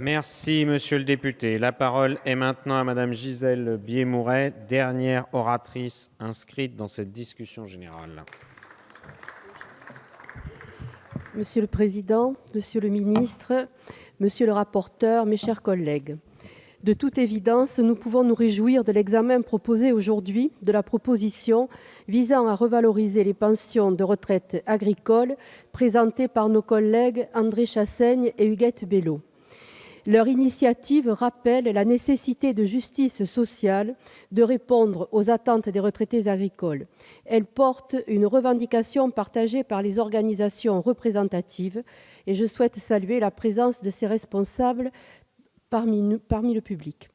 Merci, monsieur le député. La parole est maintenant à madame Gisèle Biémouret, dernière oratrice inscrite dans cette discussion générale. Monsieur le président, monsieur le ministre, monsieur le rapporteur, mes chers collègues, de toute évidence, nous pouvons nous réjouir de l'examen proposé aujourd'hui de la proposition visant à revaloriser les pensions de retraite agricoles présentée par nos collègues André Chassaigne et Huguette Bello. Leur initiative rappelle la nécessité de justice sociale de répondre aux attentes des retraités agricoles. Elle porte une revendication partagée par les organisations représentatives et je souhaite saluer la présence de ces responsables parmi le public.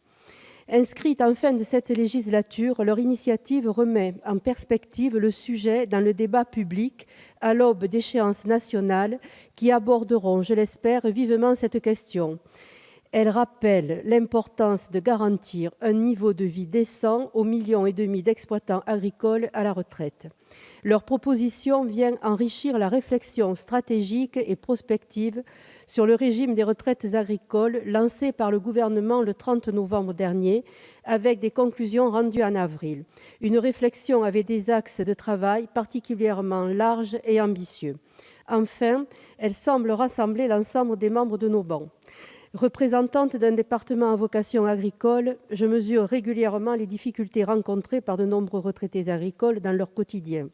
Inscrite en fin de cette législature, leur initiative remet en perspective le sujet dans le débat public à l'aube d'échéances nationales qui aborderont, je l'espère, vivement cette question. Elle rappelle l'importance de garantir un niveau de vie décent aux 1,5 millions d'exploitants agricoles à la retraite. Leur proposition vient enrichir la réflexion stratégique et prospective sur le régime des retraites agricoles lancée par le gouvernement le 30 novembre dernier, avec des conclusions rendues en avril. Une réflexion avec des axes de travail particulièrement larges et ambitieux. Enfin, elle semble rassembler l'ensemble des membres de nos bancs. Représentante d'un département à vocation agricole, je mesure régulièrement les difficultés rencontrées par de nombreux retraités agricoles dans leur quotidien.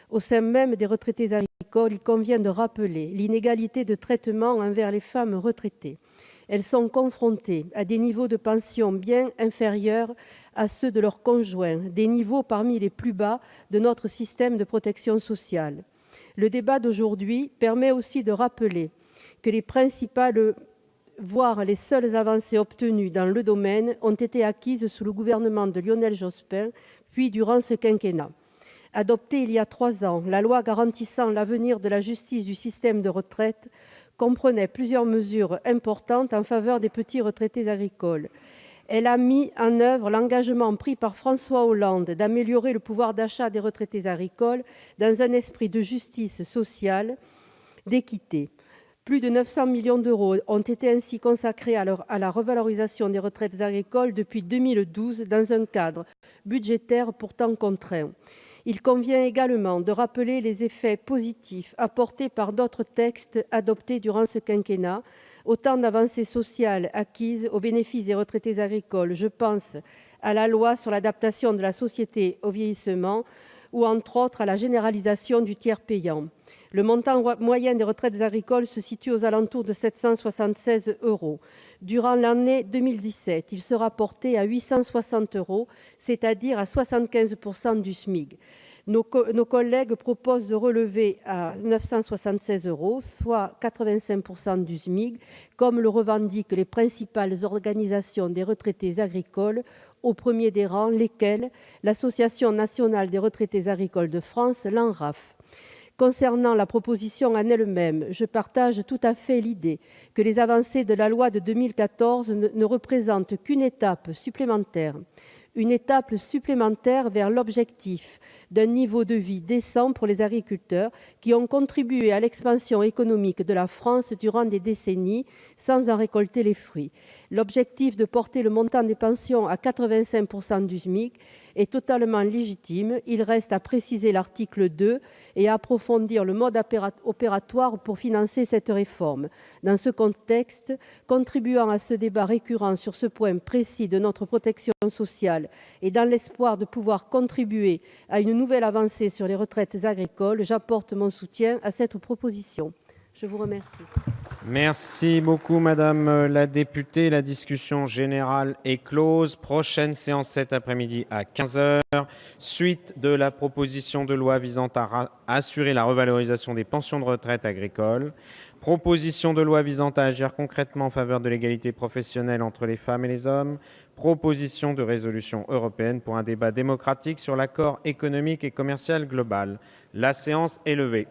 Au sein même des retraités agricoles, il convient de rappeler l'inégalité de traitement envers les femmes retraitées. Elles sont confrontées à des niveaux de pension bien inférieurs à ceux de leurs conjoints, des niveaux parmi les plus bas de notre système de protection sociale. Le débat d'aujourd'hui permet aussi de rappeler que les principales voire les seules avancées obtenues dans le domaine ont été acquises sous le gouvernement de Lionel Jospin, puis durant ce quinquennat. Adoptée il y a 3 ans, la loi garantissant l'avenir de la justice du système de retraite comprenait plusieurs mesures importantes en faveur des petits retraités agricoles. Elle a mis en œuvre l'engagement pris par François Hollande d'améliorer le pouvoir d'achat des retraités agricoles dans un esprit de justice sociale, d'équité. Plus de 900 millions d'euros ont été ainsi consacrés à la revalorisation des retraites agricoles depuis 2012 dans un cadre budgétaire pourtant contraint. Il convient également de rappeler les effets positifs apportés par d'autres textes adoptés durant ce quinquennat, autant d'avancées sociales acquises au bénéfice des retraités agricoles. Je pense à la loi sur l'adaptation de la société au vieillissement ou, entre autres, à la généralisation du tiers payant. Le montant moyen des retraites agricoles se situe aux alentours de 776 €. Durant l'année 2017, il sera porté à 860 €, c'est-à-dire à 75% du SMIC. Nos collègues proposent de relever à 976 €, soit 85% du SMIC, comme le revendiquent les principales organisations des retraités agricoles, au premier des rangs lesquelles l'Association nationale des retraités agricoles de France, l'ANRAF. Concernant la proposition en elle-même, je partage tout à fait l'idée que les avancées de la loi de 2014 ne représentent qu'une étape supplémentaire. Une étape supplémentaire vers l'objectif d'un niveau de vie décent pour les agriculteurs qui ont contribué à l'expansion économique de la France durant des décennies sans en récolter les fruits. L'objectif de porter le montant des pensions à 85% du SMIC est totalement légitime. Il reste à préciser l'article 2 et à approfondir le mode opératoire pour financer cette réforme. Dans ce contexte, contribuant à ce débat récurrent sur ce point précis de notre protection sociale et dans l'espoir de pouvoir contribuer à une nouvelle avancée sur les retraites agricoles, j'apporte mon soutien à cette proposition. Je vous remercie. Merci beaucoup, madame la députée. La discussion générale est close. Prochaine séance cet après-midi à 15 h. Suite de la proposition de loi visant à assurer la revalorisation des pensions de retraite agricoles. Proposition de loi visant à agir concrètement en faveur de l'égalité professionnelle entre les femmes et les hommes. Proposition de résolution européenne pour un débat démocratique sur l'accord économique et commercial global. La séance est levée.